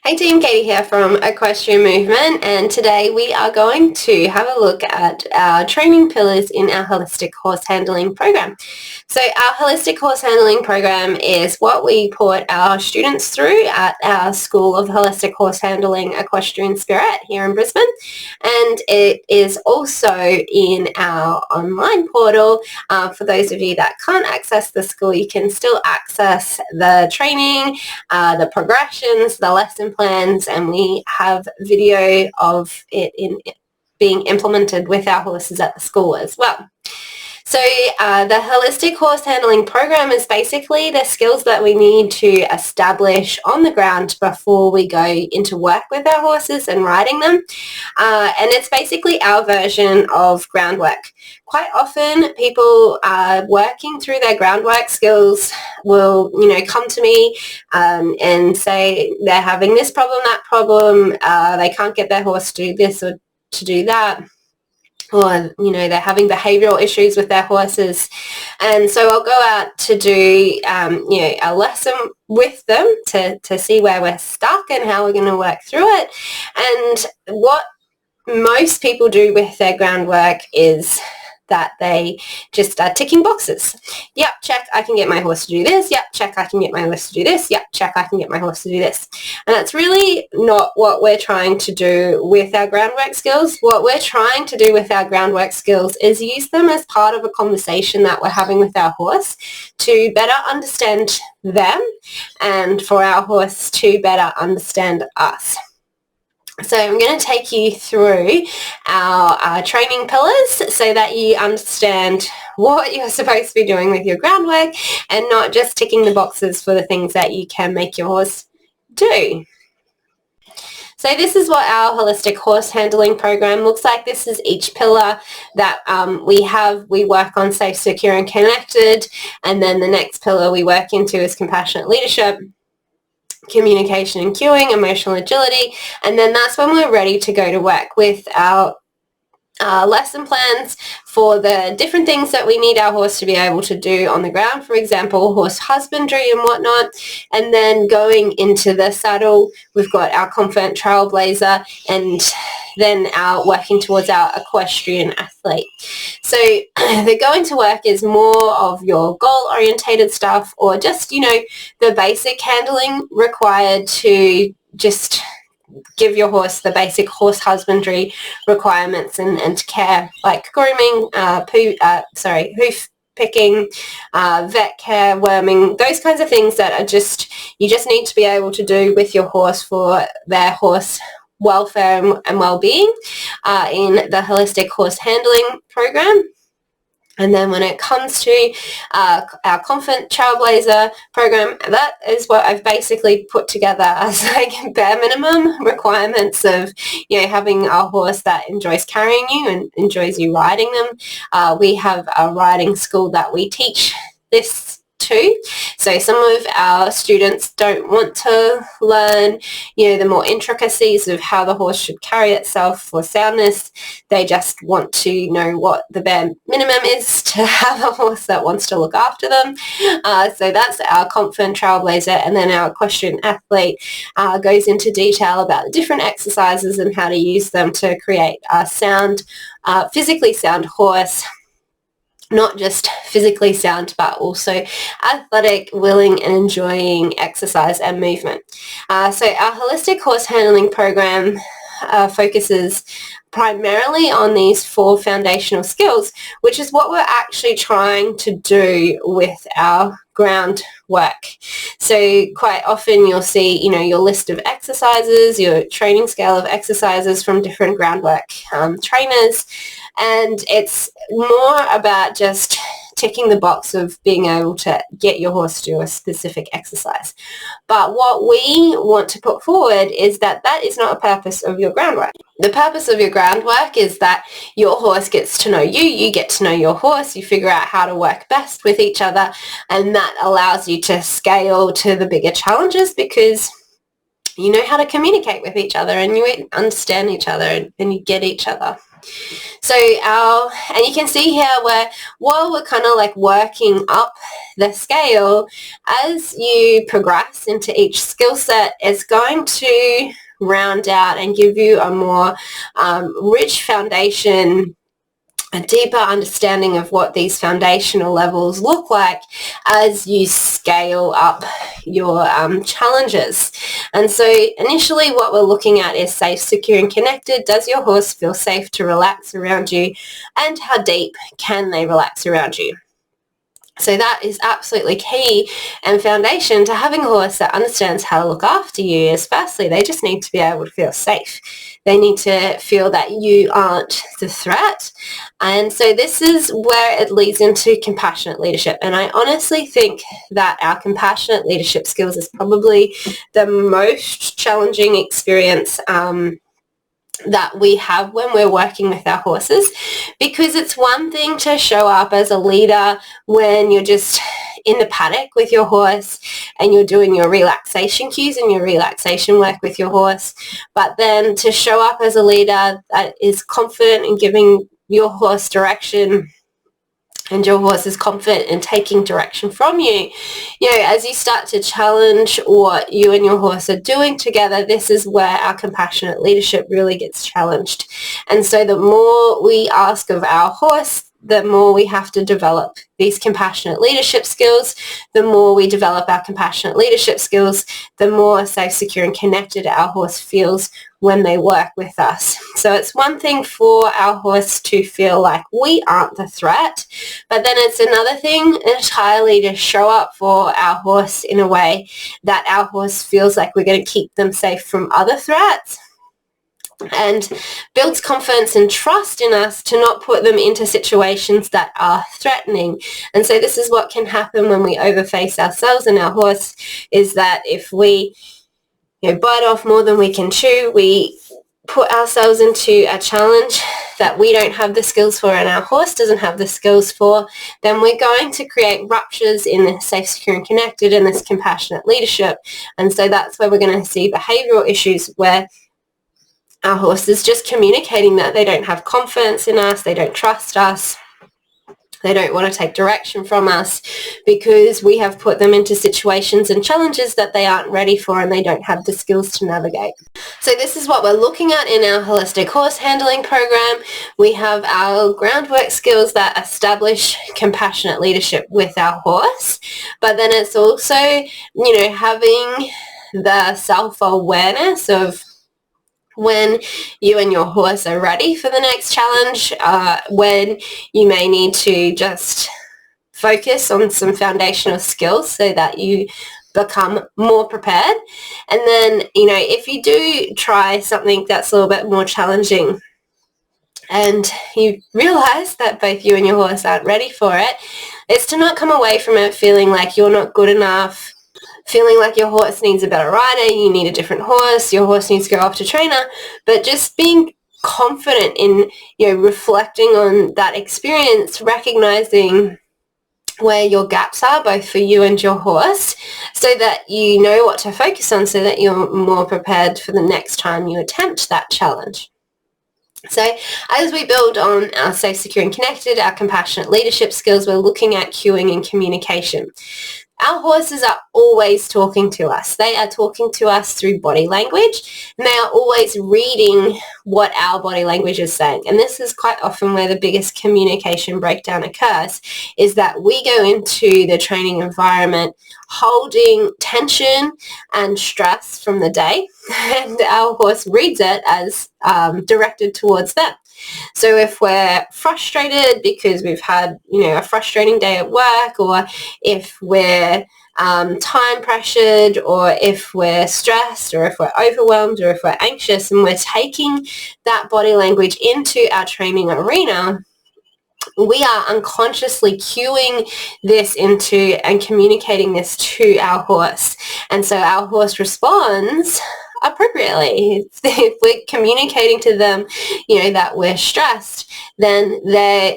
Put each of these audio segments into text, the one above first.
Hey team, Katie here from Equestrian Movement, and today we are going to have a look at our training pillars in our holistic horse handling program. So our holistic horse handling program is what we put our students through at our School of Holistic Horse Handling Equestrian Spirit here in Brisbane, and it is also in our online portal. For those of you that can't access the school, you can still access the training, the progressions, the lesson plans, and we have video of it being implemented with our horses at the school as well. So the holistic horse handling program is basically the skills that we need to establish on the ground before we go into work with our horses and riding them. And it's basically our version of groundwork. Quite often people working through their groundwork skills will, come to me and say they're having this problem, that problem, they can't get their horse to do this or to do that, or they're having behavioural issues with their horses, and so I'll go out to do a lesson with them to see where we're stuck and how we're going to work through it. And what most people do with their groundwork is that they just are ticking boxes. Yep, check, I can get my horse to do this. Yep, check, I can get my horse to do this. Yep, check, I can get my horse to do this. And that's really not what we're trying to do with our groundwork skills. What we're trying to do with our groundwork skills is use them as part of a conversation that we're having with our horse to better understand them and for our horse to better understand us. So I'm going to take you through our training pillars so that you understand what you're supposed to be doing with your groundwork and not just ticking the boxes for the things that you can make your horse do. So this is what our holistic horse handling program looks like. This is each pillar that we work on: safe, secure and connected. And then the next pillar we work into is compassionate leadership, communication and cueing, emotional agility, and then that's when we're ready to go to work with our lesson plans for the different things that we need our horse to be able to do on the ground, for example, horse husbandry and whatnot. And then going into the saddle, we've got our confident trailblazer, and then our working towards our equestrian athlete. So the going to work is more of your goal-orientated stuff, or just, the basic handling required to just give your horse the basic horse husbandry requirements and care, like grooming, hoof picking, vet care, worming, those kinds of things that are you just need to be able to do with your horse for their horse welfare and well-being in the holistic horse handling program. And then when it comes to our Confident Trailblazer program, that is what I've basically put together as like bare minimum requirements of, having a horse that enjoys carrying you and enjoys you riding them. We have a riding school that we teach this too. So some of our students don't want to learn, the more intricacies of how the horse should carry itself for soundness. They just want to know what the bare minimum is to have a horse that wants to look after them. So that's our Confident Trailblazer, and then our Equestrian Athlete goes into detail about the different exercises and how to use them to create a sound, physically sound horse. Not just physically sound, but also athletic, willing and enjoying exercise and movement. So our holistic horse handling program focuses primarily on these 4 foundational skills, which is what we're actually trying to do with our ground work. So quite often you'll see, your list of exercises, your training scale of exercises from different groundwork trainers, and it's more about just ticking the box of being able to get your horse to do a specific exercise. But what we want to put forward is that is not a purpose of your groundwork. The purpose of your groundwork is that your horse gets to know you, you get to know your horse, you figure out how to work best with each other, and that allows you to scale to the bigger challenges, because you know how to communicate with each other, and you understand each other, and you get each other. So and you can see here where while we're kind of like working up the scale, as you progress into each skill set, it's going to round out and give you a more rich foundation, a deeper understanding of what these foundational levels look like as you scale up your challenges. And so initially what we're looking at is safe, secure and connected. Does your horse feel safe to relax around you? And how deep can they relax around you? So that is absolutely key and foundation to having a horse that understands how to look after you. Is firstly, they just need to be able to feel safe. They need to feel that you aren't the threat. And so this is where it leads into compassionate leadership. And I honestly think that our compassionate leadership skills is probably the most challenging experience that we have when we're working with our horses, because it's one thing to show up as a leader when you're just in the paddock with your horse and you're doing your relaxation cues and your relaxation work with your horse, but then to show up as a leader that is confident in giving your horse direction and your horse is confident in taking direction from you. You know, as you start to challenge what you and your horse are doing together, this is where our compassionate leadership really gets challenged. And so the more we ask of our horse, the more we have to develop these compassionate leadership skills. The more we develop our compassionate leadership skills, the more safe, secure and connected our horse feels when they work with us. So it's one thing for our horse to feel like we aren't the threat, but then it's another thing entirely to show up for our horse in a way that our horse feels like we're going to keep them safe from other threats, and builds confidence and trust in us to not put them into situations that are threatening. And so this is what can happen when we overface ourselves and our horse, is that if we bite off more than we can chew, we put ourselves into a challenge that we don't have the skills for and our horse doesn't have the skills for, then we're going to create ruptures in this safe, secure and connected and this compassionate leadership. And so that's where we're going to see behavioural issues where our horse is just communicating that they don't have confidence in us, they don't trust us, they don't want to take direction from us because we have put them into situations and challenges that they aren't ready for and they don't have the skills to navigate. So this is what we're looking at in our holistic horse handling program. We have our groundwork skills that establish compassionate leadership with our horse, but then it's also, having the self-awareness of when you and your horse are ready for the next challenge, when you may need to just focus on some foundational skills so that you become more prepared. And then, if you do try something that's a little bit more challenging and you realize that both you and your horse aren't ready for it, it's to not come away from it feeling like you're not good enough, feeling like your horse needs a better rider, you need a different horse, your horse needs to go off to trainer, but just being confident in, reflecting on that experience, recognizing where your gaps are, both for you and your horse, so that you know what to focus on so that you're more prepared for the next time you attempt that challenge. So as we build on our safe, secure and connected, our compassionate leadership skills, we're looking at cueing and communication. Our horses are always talking to us. They are talking to us through body language, and they are always reading what our body language is saying. And this is quite often where the biggest communication breakdown occurs, is that we go into the training environment holding tension and stress from the day, and our horse reads it as directed towards them. So if we're frustrated because we've had, a frustrating day at work, or if we're time pressured, or if we're stressed, or if we're overwhelmed, or if we're anxious, and we're taking that body language into our training arena, we are unconsciously cueing this into and communicating this to our horse. And so our horse responds appropriately. If we're communicating to them, that we're stressed, then they're,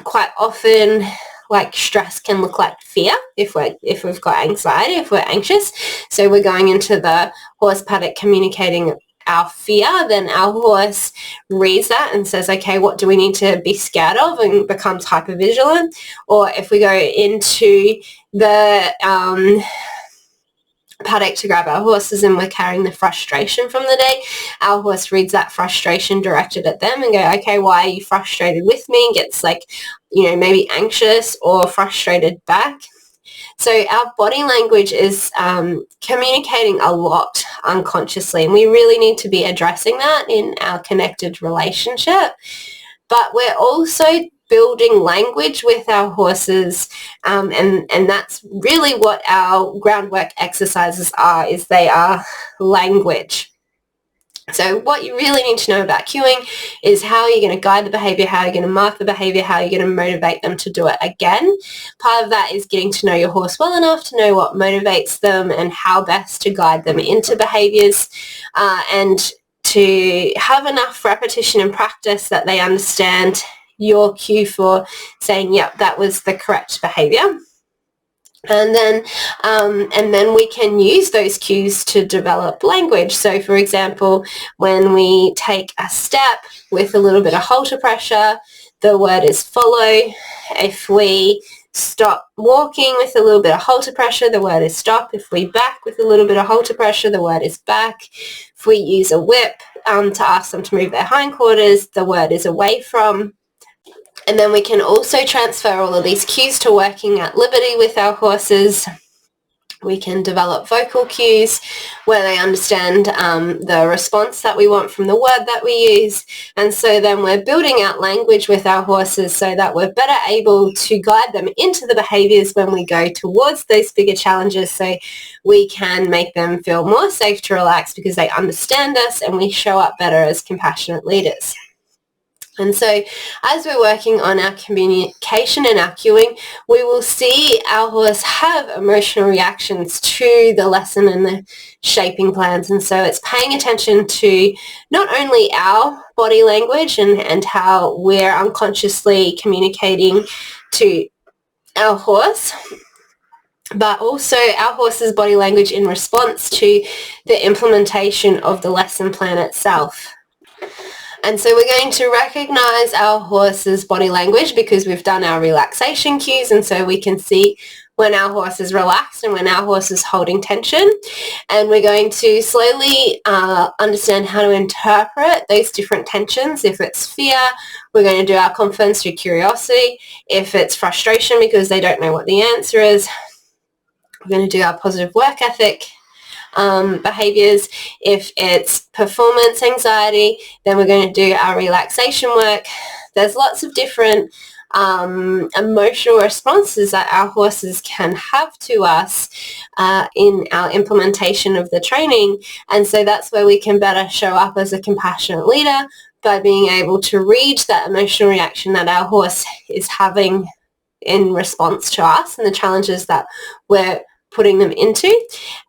quite often like stress can look like fear if we've got anxiety, if we're anxious. So we're going into the horse paddock communicating our fear, then our horse reads that and says, okay, what do we need to be scared of, and becomes hypervigilant. Or if we go into the paddock to grab our horses and we're carrying the frustration from the day, our horse reads that frustration directed at them and go, okay, why are you frustrated with me? Gets like, maybe anxious or frustrated back. So our body language is communicating a lot unconsciously, and we really need to be addressing that in our connected relationship. But we're also building language with our horses, and that's really what our groundwork exercises are, is they are language. So what you really need to know about cueing is how you're going to guide the behaviour, how you're going to mark the behaviour, how you're going to motivate them to do it again. Part of that is getting to know your horse well enough to know what motivates them and how best to guide them into behaviours, and to have enough repetition and practice that they understand your cue for saying, yep, that was the correct behaviour. And then we can use those cues to develop language. So, for example, when we take a step with a little bit of halter pressure, the word is follow. If we stop walking with a little bit of halter pressure, the word is stop. If we back with a little bit of halter pressure, the word is back. If we use a whip to ask them to move their hindquarters, the word is away from. And then we can also transfer all of these cues to working at liberty with our horses. We can develop vocal cues where they understand the response that we want from the word that we use. And so then we're building out language with our horses so that we're better able to guide them into the behaviours when we go towards those bigger challenges, so we can make them feel more safe to relax because they understand us and we show up better as compassionate leaders. And so as we're working on our communication and our cueing, we will see our horse have emotional reactions to the lesson and the shaping plans. And so it's paying attention to not only our body language and how we're unconsciously communicating to our horse, but also our horse's body language in response to the implementation of the lesson plan itself. And so we're going to recognize our horse's body language because we've done our relaxation cues, and so we can see when our horse is relaxed and when our horse is holding tension. And we're going to slowly understand how to interpret those different tensions. If it's fear, we're going to do our confidence through curiosity. If it's frustration because they don't know what the answer is, we're going to do our positive work ethic behaviours. If it's performance anxiety, then we're going to do our relaxation work. There's lots of different emotional responses that our horses can have to us in our implementation of the training, and so that's where we can better show up as a compassionate leader by being able to read that emotional reaction that our horse is having in response to us and the challenges that we're putting them into,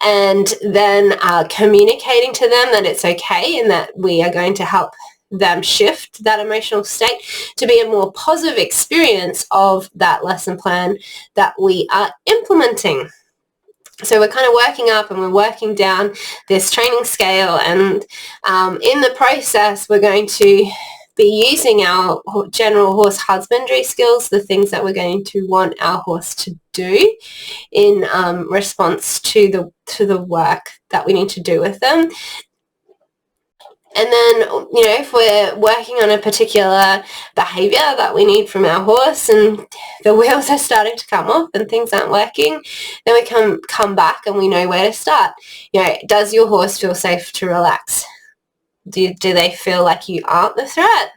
and then communicating to them that it's okay and that we are going to help them shift that emotional state to be a more positive experience of that lesson plan that we are implementing. So we're kind of working up and we're working down this training scale, and in the process we're going to be using our general horse husbandry skills, the things that we're going to want our horse to do in response to the work that we need to do with them. And then, if we're working on a particular behaviour that we need from our horse and the wheels are starting to come off and things aren't working, then we can come back and we know where to start. Does your horse feel safe to relax? Do they feel like you aren't the threat?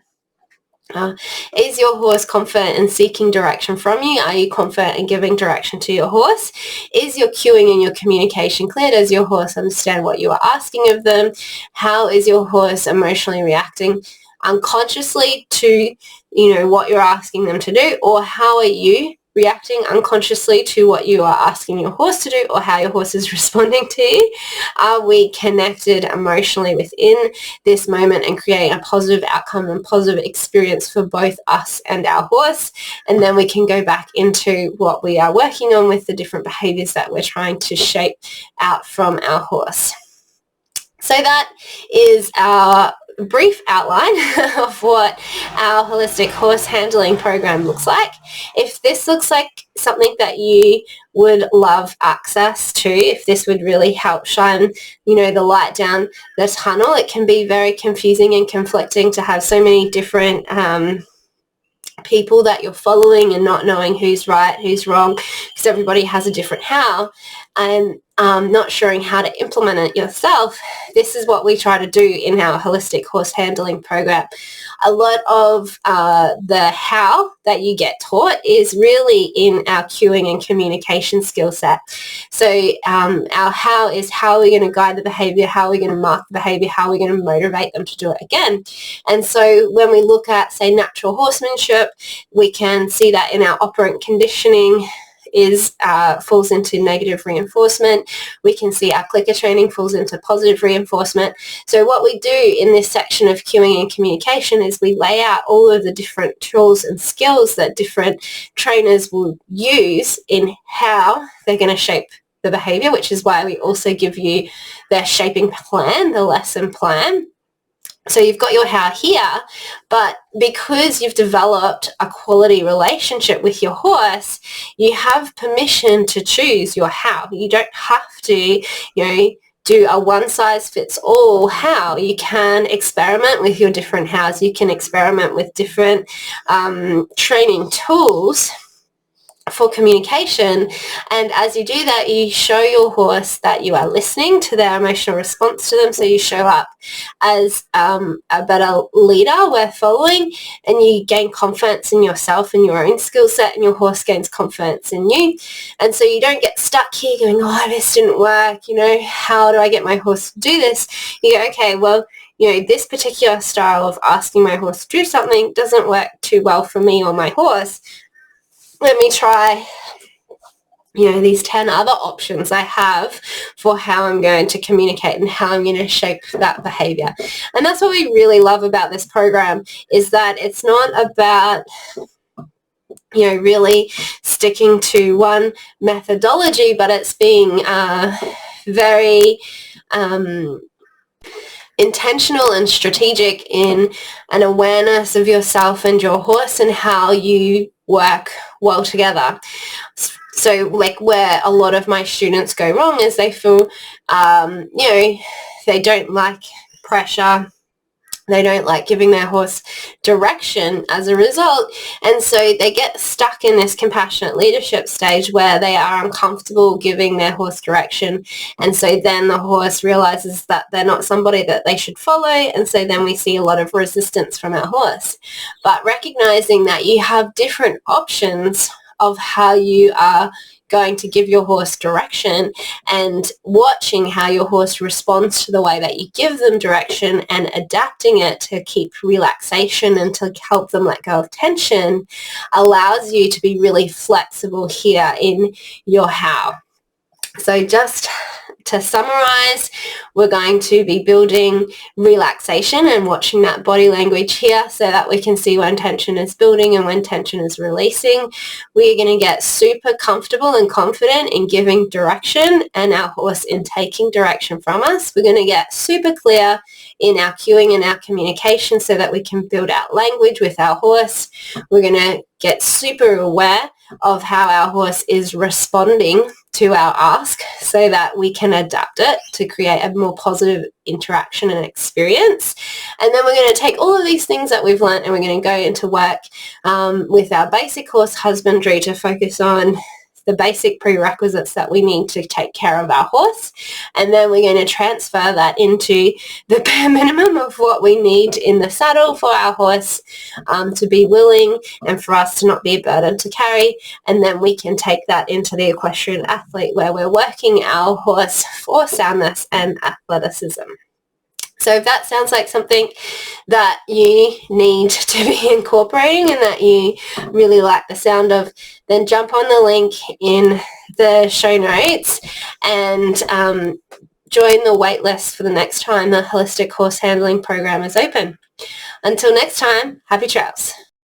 Is your horse confident in seeking direction from you? Are you confident in giving direction to your horse? Is your cueing and your communication clear? Does your horse understand what you are asking of them? How is your horse emotionally reacting unconsciously to, what you're asking them to do? Or how are you reacting unconsciously to what you are asking your horse to do or how your horse is responding to you? Are we connected emotionally within this moment and creating a positive outcome and positive experience for both us and our horse? And then we can go back into what we are working on with the different behaviors that we're trying to shape out from our horse. So that is our brief outline of what our holistic horse handling program looks like. If this looks like something that you would love access to, if this would really help shine, the light down the tunnel, it can be very confusing and conflicting to have so many different people that you're following and not knowing who's right, who's wrong, because everybody has a different how, and not sure how to implement it yourself. This is what we try to do in our holistic horse handling program. A lot of the how that you get taught is really in our cueing and communication skill set. So our how is how we're going to guide the behavior, how we're going to mark the behavior, how we're going to motivate them to do it again. And so when we look at, say, natural horsemanship, we can see that in our operant conditioning falls into negative reinforcement. We can see our clicker training falls into positive reinforcement. So what we do in this section of cueing and communication is we lay out all of the different tools and skills that different trainers will use in how they're going to shape the behavior, which is why we also give you the shaping plan, the lesson plan. So you've got your how here, but because you've developed a quality relationship with your horse, you have permission to choose your how. You don't have to, do a one-size-fits-all how. You can experiment with your different hows. You can experiment with different training tools for communication, and as you do that, you show your horse that you are listening to their emotional response to them. So you show up as a better leader worth following, and you gain confidence in yourself and your own skill set, and your horse gains confidence in you. And so you don't get stuck here going, oh, this didn't work, how do I get my horse to do this? You go, okay, well, this particular style of asking my horse to do something doesn't work too well for me or my horse. Let me try, these 10 other options I have for how I'm going to communicate and how I'm going to shape that behavior. And that's what we really love about this program, is that it's not about, really sticking to one methodology, but it's being very intentional and strategic in an awareness of yourself and your horse and how you work well together. So where a lot of my students go wrong is they feel, they don't like pressure. They don't like giving their horse direction as a result. And so they get stuck in this compassionate leadership stage where they are uncomfortable giving their horse direction. And so then the horse realizes that they're not somebody that they should follow. And so then we see a lot of resistance from our horse. But recognizing that you have different options of how you are going to give your horse direction, and watching how your horse responds to the way that you give them direction and adapting it to keep relaxation and to help them let go of tension allows you to be really flexible here in your how. So just to summarize, we're going to be building relaxation and watching that body language here so that we can see when tension is building and when tension is releasing. We're going to get super comfortable and confident in giving direction and our horse in taking direction from us. We're going to get super clear in our cueing and our communication so that we can build out language with our horse. We're going to get super aware of how our horse is responding to our ask so that we can adapt it to create a more positive interaction and experience. And then we're going to take all of these things that we've learned and we're going to go into work with our basic horse husbandry to focus on the basic prerequisites that we need to take care of our horse. And then we're going to transfer that into the bare minimum of what we need in the saddle for our horse to be willing and for us to not be a burden to carry. And then we can take that into the equestrian athlete where we're working our horse for soundness and athleticism. So if that sounds like something that you need to be incorporating and that you really like the sound of, then jump on the link in the show notes and join the waitlist for the next time the Holistic Horse Handling program is open. Until next time, happy trails.